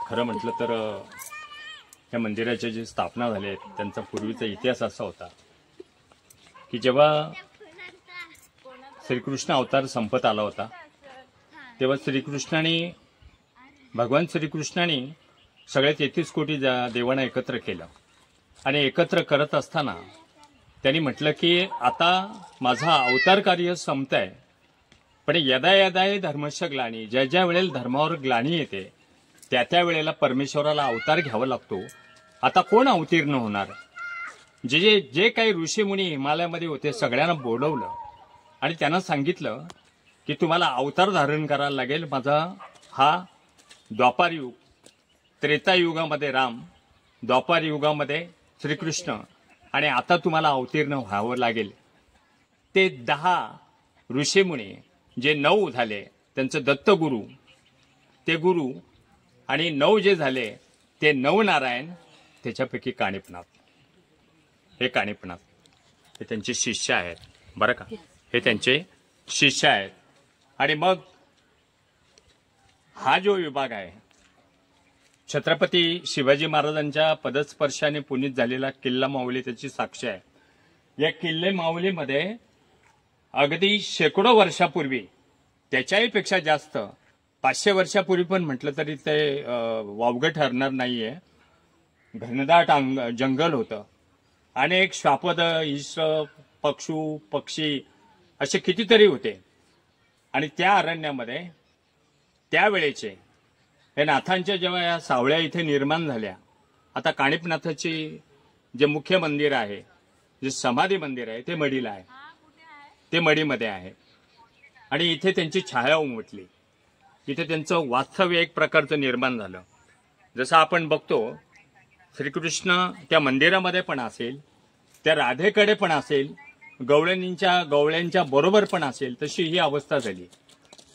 खरं म्हटलं तर या मंदिराची जी स्थापना झाली आहे त्यांचा पूर्वीचा इतिहास असा होता की जेव्हा श्रीकृष्ण अवतार संपत आला होता तेव्हा भगवान श्रीकृष्णाने सगळे 33 कोटी देवांना एकत्र केलं आणि एकत्र करत असताना त्यांनी म्हटलं की आता माझा अवतार कार्य संपतंय, पण यदा यदाय धर्मस्य ग्लानी, ज्या ज्या वेळेला धर्मावर ग्लानी येते त्या त्या वेळेला परमेश्वराला अवतार घ्यावा लागतो. आता कोण अवतीर्ण होणार? जे जे काही ऋषीमुनी हिमालयामध्ये होते सगळ्यांना बोलवलं आणि त्यांना सांगितलं की तुम्हाला अवतार धारण करायला लागेल. माझा हा द्वापार युग, त्रेतायुगामध्ये राम, द्वापार युगामध्ये श्रीकृष्ण, आणि आता तुम्हाला अवतीर्ण व्हावं लागेल. ते 10 ऋषीमुनी जे 9 झाले त्यांचं दत्तगुरु ते गुरु, आणि 9 जे झाले ते 9 नारायण, त्याच्यापैकी काणिपनाथ. हे काणिपनाथ हे त्यांचे शिष्य आहेत बरं का, हे त्यांचे शिष्य आहेत. आणि मग हा जो विभाग आहे छत्रपती शिवाजी महाराजांच्या पदस्पर्शाने पुनीत झालेला किल्ला माऊली त्याची साक्ष आहे. या किल्ले माऊलीमध्ये अगदी शेकडो वर्षापूर्वी, त्याच्याही पेक्षा जास्त 500 वर्षापूर्वी पण म्हटलं तरी ते वावगं ठरणार नाहीये, घनदाट जंगल होतं. अनेक श्वापद, ईश्वर, पक्षी असे कितीतरी होते. आणि त्या अरण्यामध्ये त्यावेळेचे हे नाथांच्या जेव्हा या सावळ्या इथे निर्माण झाल्या, आता काणिपनाथाची जे मुख्य मंदिर आहे, जे समाधी मंदिर आहे ते मडीला आहे, ते मडीमध्ये आहे. आणि इथे त्यांची छाया उमटली, इथे त्यांचं वास्तव्य एक प्रकारचं निर्माण झालं. जसं आपण बघतो श्रीकृष्ण त्या मंदिरामध्ये पण असेल, त्या राधेकडे पण असेल, गवळ्यांच्या बरोबर पण असेल, तशी ही अवस्था झाली.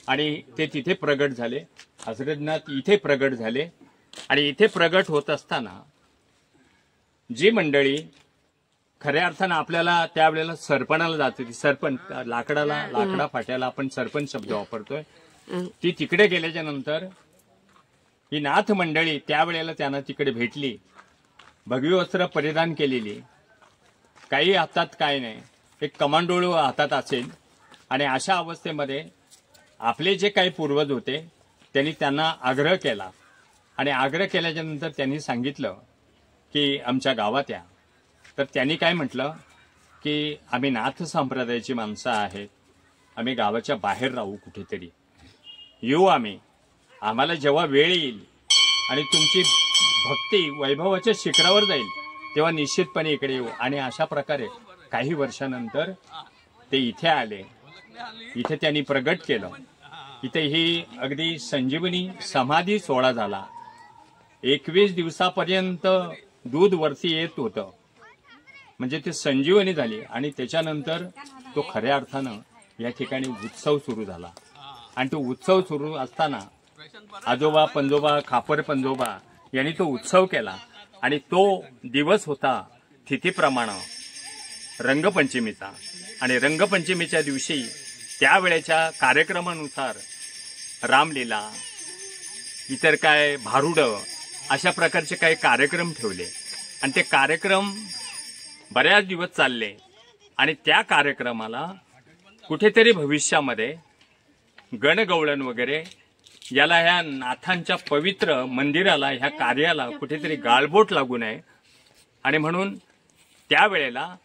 आणि ते तिथे प्रगट झाले, हजरतनाथ इथे प्रगट झाले. आणि इथे प्रगट होत असताना जी मंडळी खऱ्या अर्थानं आपल्याला त्यावेळेला सरपणाला जाते, सरपण लाकडा फाट्याला आपण सरपण शब्द वापरतोय, ती तिकडे गेल्याच्या नंतर ही नाथ मंडळी त्यावेळेला त्यांना तिकडे भेटली, भगवी वस्त्र परिधान केलेली, काही हातात काय नाही, एक कमांडोळ हातात असेल. आणि अशा अवस्थेमध्ये आपले जे काही पूर्वज होते त्यांनी त्यांना आग्रह केला. आणि आग्रह केल्याच्या नंतर त्यांनी सांगितलं की आमच्या गावात या. तर त्यांनी काय म्हटलं की आम्ही नाथ संप्रदायाची माणसं आहेत, आम्ही गावाच्या बाहेर राहू, कुठेतरी येऊ आम्ही, आम्हाला जेव्हा वेळ येईल आणि तुमची भक्ती वैभवाच्या शिखरावर जाईल तेव्हा निश्चितपणे इकडे येऊ. आणि अशा प्रकारे काही वर्षानंतर ते इथे आले, इथे त्यांनी प्रगट केलं. इथे ही अगदी संजीवनी समाधी सोहळा झाला. 21 दिवसापर्यंत दूध वरती येत होतं, म्हणजे ते संजीवनी झाली. आणि त्याच्यानंतर तो खऱ्या अर्थानं या ठिकाणी उत्सव सुरू झाला. आणि तो उत्सव सुरू असताना आजोबा पंजोबा, खापर पंजोबा यांनी तो उत्सव केला. आणि तो दिवस होता तिथीप्रमाणे रंगपंचमीचा. आणि रंगपंचमीच्या दिवशी त्यावेळेच्या कार्यक्रमानुसार रामलीला, इतर काय भारुड, अशा प्रकारचे काही कार्यक्रम ठेवले. आणि ते कार्यक्रम बऱ्याच दिवस चालले. आणि त्या कार्यक्रमाला कुठेतरी भविष्यामध्ये गणगवळण वगैरे याला, ह्या नाथांच्या पवित्र मंदिराला, ह्या कार्याला कुठेतरी गाळबोट लागू नये. आणि म्हणून त्यावेळेला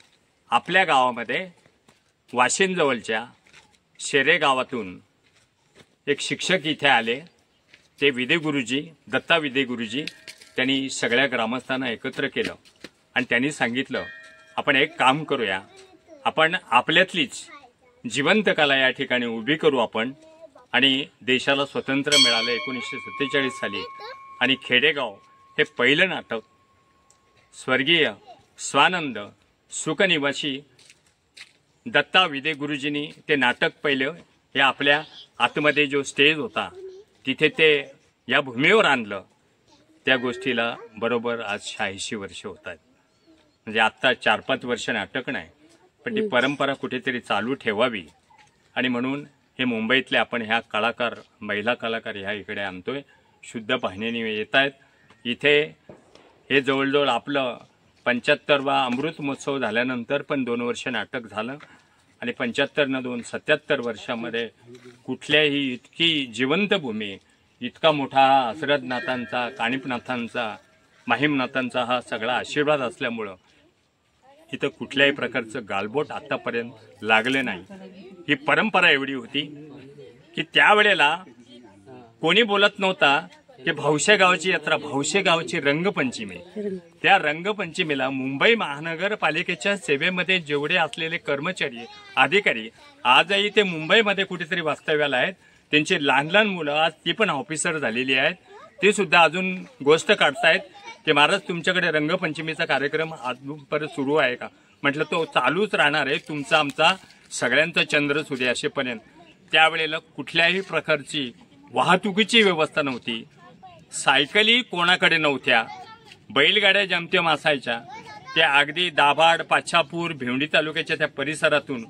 आपल्या गावामध्ये वाशिंदजवळच्या शेरे गावातून एक शिक्षक इथे आले, ते विदे गुरुजी, दत्ता विदे गुरुजी. त्यांनी सगळ्या ग्रामस्थांना एकत्र केलं आणि त्यांनी सांगितलं आपण एक काम करूया, आपण आपल्यातलीच जिवंत कला या ठिकाणी उभी करू आपण. आणि देशाला स्वतंत्र मिळालं 1947 साली. आणि खेडेगाव हे पहिलं नाटक स्वर्गीय स्वानंद सुखनिवासी दत्ता विदे गुरुजींनी ते नाटक पहिलं हे आपल्या आतमध्ये जो स्टेज होता तिथे ते या भूमीवर आणलं. त्या गोष्टीला बरोबर आज 86 वर्ष होत आहेत. म्हणजे आत्ता 4-5 वर्ष नाटक नाही, पण ती परंपरा कुठेतरी चालू ठेवावी. आणि म्हणून हे मुंबईतले आपण ह्या कलाकार, महिला कलाकार ह्या इकडे आणतोय. शुद्ध पाहण्याने येत आहेत. इथे हे जवळजवळ आपलं 75वा अमृत महोत्सव झाल्यानंतर पण 2 वर्ष नाटक झालं आणि 75 न 2 77 वर्षामध्ये कुठल्याही इतकी जिवंत भूमी, इतका मोठा हसरतनाथांचा, काणिपनाथांचा, माहीमनाथांचा हा सगळा आशीर्वाद असल्यामुळं इथं कुठल्याही प्रकारचं गालबोट आतापर्यंत लागलं नाही. ही परंपरा एवढी होती की त्यावेळेला कोणी बोलत नव्हता की भावशे गावची यात्रा, भावशे गावची रंगपंचमी, त्या रंगपंचमीला मुंबई महानगरपालिकेच्या सेवेमध्ये जेवढे असलेले कर्मचारी, अधिकारी आजही ते मुंबईमध्ये कुठेतरी वास्तव्याला आहेत. त्यांची लहान लहान मुलं आज ती पण ऑफिसर झालेली आहेत. ते सुद्धा अजून गोष्ट काढतायत की महाराज तुमच्याकडे रंगपंचमीचा कार्यक्रम अजून परत सुरू आहे का? म्हटलं तो चालूच राहणार आहे, तुमचा आमचा सगळ्यांचा चंद्र सूर्य असेपर्यंत. त्यावेळेला कुठल्याही प्रकारची वाहतुकीची व्यवस्था नव्हती, सायकली कोणाकडे नव्हत्या, बैलगाड्या जमतेम असायच्या. त्या अगदी दाभाड, पाछापूर, भिवंडी तालुक्याच्या त्या परिसरातून,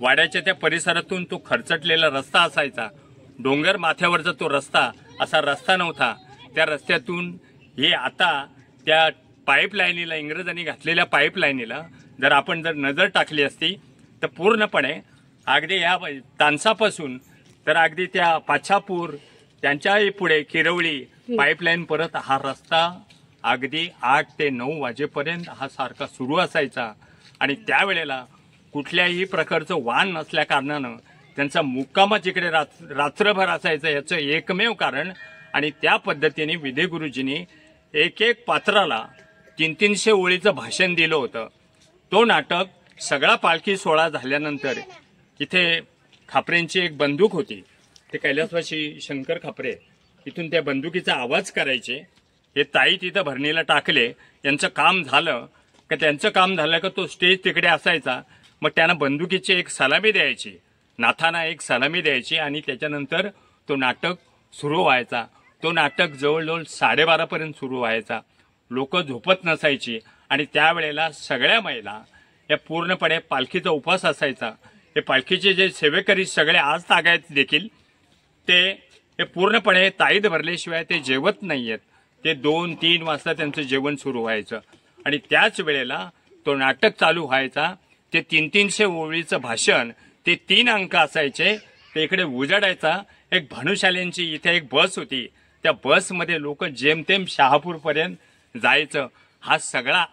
वाड्याच्या त्या परिसरातून तो खरचटलेला रस्ता असायचा. डोंगर माथ्यावरचा तो रस्ता, असा रस्ता नव्हता. त्या रस्त्यातून हे आता त्या पाईपलाईनीला, इंग्रजांनी घातलेल्या पाईपलाईनीला जर आपण नजर टाकली असती तर पूर्णपणे अगदी या तानसापासून तर अगदी त्या पाछापूर, त्यांच्याही पुढे किरवळी पाईपलाईन परत हा रस्ता अगदी 8 ते 9 वाजेपर्यंत हा सारखा सुरू असायचा. आणि त्यावेळेला कुठल्याही प्रकारचं वाहन नसल्या कारणानं त्यांचा मुक्कामच इकडे रात्रभर असायचं. याचं एकमेव कारण, आणि त्या पद्धतीने विधे गुरुजींनी एक एक पात्राला 300 ओळीचं भाषण दिलं होतं. तो नाटक सगळा पालखी सोहळा झाल्यानंतर इथे खापरेंची एक बंदूक होती, ते कैलासवासी शंकर खापरे इथून त्या बंदुकीचा आवाज करायचे. हे ताई तिथं भरणीला टाकले, यांचं काम झालं का, त्यांचं काम झालं का तो स्टेज तिकडे असायचा. मग त्यांना बंदुकीची एक सलामी द्यायची, नाथांना एक सलामी द्यायची आणि त्याच्यानंतर तो नाटक सुरू व्हायचा. तो नाटक जवळजवळ 12:30 पर्यंत सुरू व्हायचा. लोक झोपत नसायची आणि त्यावेळेला सगळ्या महिला या पूर्णपणे पालखीचा उपवास असायचा. हे पालखीचे जे सेवेकरी सगळे आज तागायत देखील ते पूर्णपणे ताईत भरल्याशिवाय ते जेवत नाहीयेत. ते 2-3 वाजता त्यांचं जेवण सुरू व्हायचं आणि त्याच वेळेला तो नाटक चालू व्हायचा. ते 300 ओळीचं भाषण, ते 3 अंक असायचे. ते इकडे उजाडायचा. एक भानुशाल्यांची इथे एक बस होती, त्या बसमध्ये लोक जेमतेम शहापूरपर्यंत जायचं. हा सगळा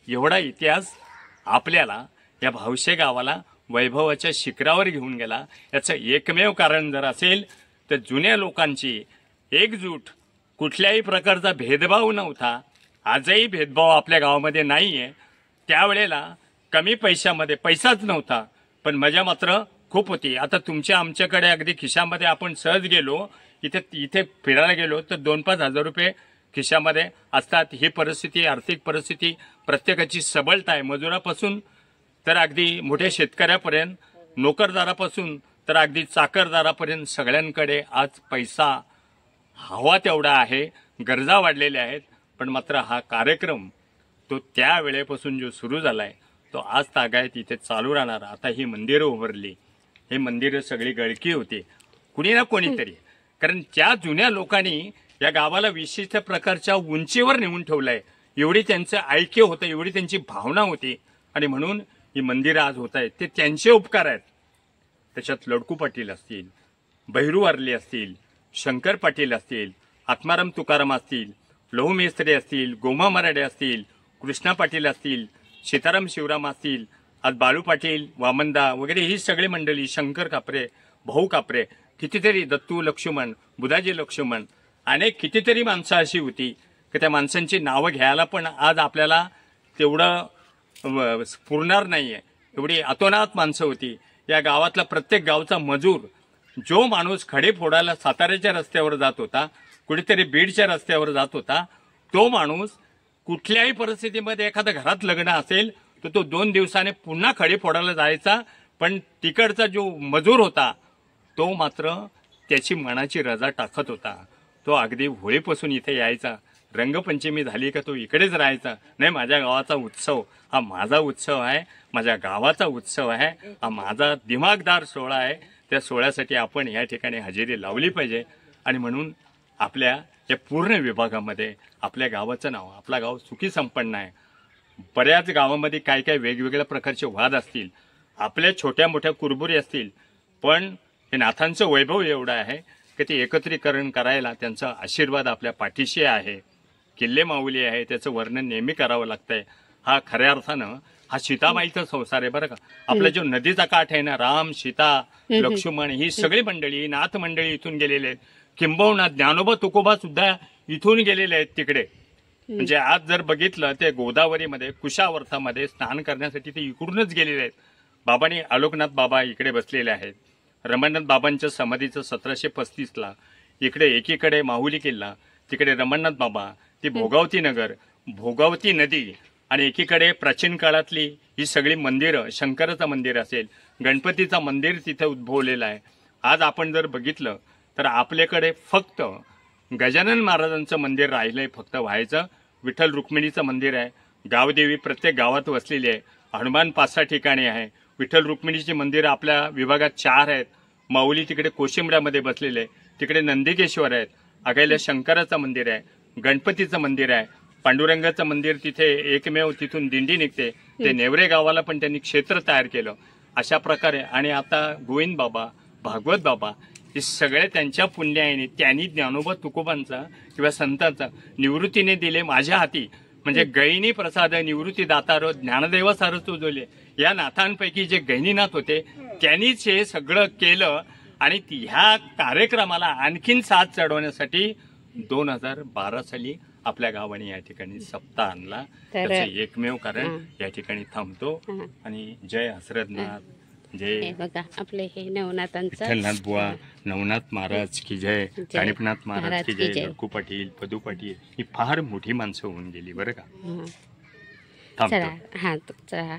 एवढा इतिहास आपल्याला या भावशे गावाला वैभवाच्या शिखरावर घेऊन गेला. याचं एकमेव कारण जर असेल तर जुन्या लोकांची एकजूट, कुठल्याही प्रकारचा भेदभाव नव्हता. आजही भेदभाव आपल्या गावामध्ये नाहीये. त्यावेळेला कमी पैशामध्ये, पैसाच नव्हता पण मजा मात्र खूप होती. आता तुमच्या आमच्याकडे अगदी खिशामध्ये आपण सहज गेलो, इथे फिरायला गेलो तर 2-5 हजार रुपये खिशामध्ये असतात. ही परिस्थिती, आर्थिक परिस्थिती प्रत्येकाची सबलता आहे. मजुरापासून तर अगदी मोठ्या शेतकऱ्यापर्यंत, नोकरदारापासून तर अगदी चाकरदारापर्यंत सगळ्यांकडे आज पैसा हवा तेवढा आहे. गरजा वाढलेल्या आहेत. पण मात्र हा कार्यक्रम तो त्या वेळेपासून जो सुरू झालाय तो आज तागायत इथे चालू राहणार. आता ही मंदिरं उभारली, हे मंदिरं सगळी गळकी होती कुणी ना कोणीतरी, कारण त्या जुन्या लोकांनी या गावाला विशिष्ट प्रकारच्या उंचीवर नेऊन ठेवलंय. एवढी त्यांचं ऐक्य होतं, एवढी त्यांची भावना होती आणि म्हणून ही मंदिरं आज होत आहेत. ते त्यांचे उपकार आहेत. त्याच्यात लडकू पाटील असतील, बहिरू वारले असतील, शंकर पाटील असतील, आत्माराम तुकाराम असतील, लहू मेस्त्री असतील, गोमा मराडे असतील, कृष्णा पाटील असतील, सीताराम शिवराम असतील, आज बाळू पाटील, वामनदा वगैरे ही सगळी मंडळी, शंकर कापरे, भाऊ कापरे, कितीतरी दत्तू लक्ष्मण, बुधाजी लक्ष्मण, अनेक कितीतरी माणसं अशी होती की त्या माणसांची नावं घ्यायला पण आज आपल्याला तेवढं पुरणार नाहीये. एवढी अतोनात माणसं होती. या गावातला प्रत्येक गावचा मजूर, जो माणूस खडे फोडायला साताऱ्याच्या रस्त्यावर जात होता, कुठेतरी बीडच्या रस्त्यावर जात होता, तो माणूस कुठल्याही परिस्थितीमध्ये एखाद्या घरात लग्न असेल तर तो 2 दिवसाने पुन्हा खडे फोडायला जायचा. पण तिकडचा जो मजूर होता तो मात्र त्याची मनाची रजा टाकत होता. तो अगदी होळीपासून इथे यायचा. रंगपंचमी झाली का तो इकडेच राहायचा. नाही, माझ्या गावाचा उत्सव हा माझा उत्सव आहे, माझ्या गावाचा उत्सव आहे, हा माझा दिमागदार सोहळा आहे. त्या सोहळ्यासाठी आपण या ठिकाणी हजेरी लावली पाहिजे. आणि म्हणून आपल्या या पूर्ण विभागामध्ये आपल्या गावाचं नाव, आपला गाव सुखी संपन्न आहे. बऱ्याच गावामध्ये काय काय वेगवेगळ्या प्रकारचे वाद असतील, आपल्या छोट्या मोठ्या कुरबुरी असतील, पण हे नाथांचं वैभव एवढं आहे की ते एकत्रीकरण करायला त्यांचा आशीर्वाद आपल्या पाठीशी आहे. किल्ले माऊली आहे, त्याचं वर्णन नेहमी करावं लागतंय. हा खऱ्या अर्थानं हा सीताबाईचा संसार आहे बरं का. आपला जो नदीचा काठ आहे ना, राम, सीता, लक्ष्मण, ही सगळी मंडळी, नाथ मंडळी इथून गेलेले आहेत. किंबहुना ज्ञानोबा तुकोबा सुद्धा इथून गेलेले आहेत तिकडे. म्हणजे आज जर बघितलं ते गोदावरीमध्ये कुशावर्तामध्ये स्नान करण्यासाठी ते इकडूनच गेलेले आहेत. बाबांनी आलोकनाथ बाबा इकडे बसलेले आहेत. रमणनाथ बाबांच्या समाधीचं 1735ला इकडे एकीकडे माहुली किल्ला, तिकडे रमणनाथ बाबा, ती भोगावती नगर, भोगावती नदी, आणि एकीकडे प्राचीन काळातली ही सगळी मंदिरं, शंकराचं मंदिर असेल, गणपतीचं मंदिर तिथे उद्भवलेलं आहे. आज आपण जर बघितलं तर आपल्याकडे फक्त गजानन महाराजांचं मंदिर राहिलंय फक्त व्हायचं. विठ्ठल रुक्मिणीचं मंदिर आहे. गावदेवी प्रत्येक गावात वसलेली आहे. हनुमान 5-6 ठिकाणी आहे. विठ्ठल रुक्मिणीची मंदिरं आपल्या विभागात 4 आहेत. माऊली तिकडे कोशिंबऱ्यामध्ये बसलेले आहे. तिकडे नंदिकेश्वर आहेत. आगायला शंकराचं मंदिर आहे. गणपतीचं मंदिर आहे. पांडुरंगाचं मंदिर तिथे एकमेव, तिथून दिंडी निघते. ते नेवरे गावाला पण त्यांनी क्षेत्र तयार केलं. अशा प्रकारे आणि आता गोविंद बाबा, भागवत बाबा, हे सगळे त्यांच्या पुण्याने त्यांनी ज्ञानोबा तुकोबांचा किंवा संतांचा निवृत्तीने दिले माझ्या हाती. म्हणजे गैनी प्रसाद निवृत्ती दातार ज्ञानदेवा सारच उजवले. या नाथांपैकी जे गैनीनाथ होते त्यांनीच हे सगळं केलं. आणि ह्या कार्यक्रमाला आणखीन साथ चढवण्यासाठी 2012 साली आपल्या गावाने या ठिकाणी सप्ताह आणला. त्याचं एकमेव कारण या ठिकाणी थांबतो. आणि जय हसरतनाथ, जय बघा आपले हे नवनाथांचं विठ्ठलनाथ बुवा, नवनाथ महाराज की जय, गणपनाथ महाराज की जय, लक्कू पाटील, पदू पाटील, ही फार मोठी माणसं होऊन गेली बरं का. थांबतो. चला, हा चला.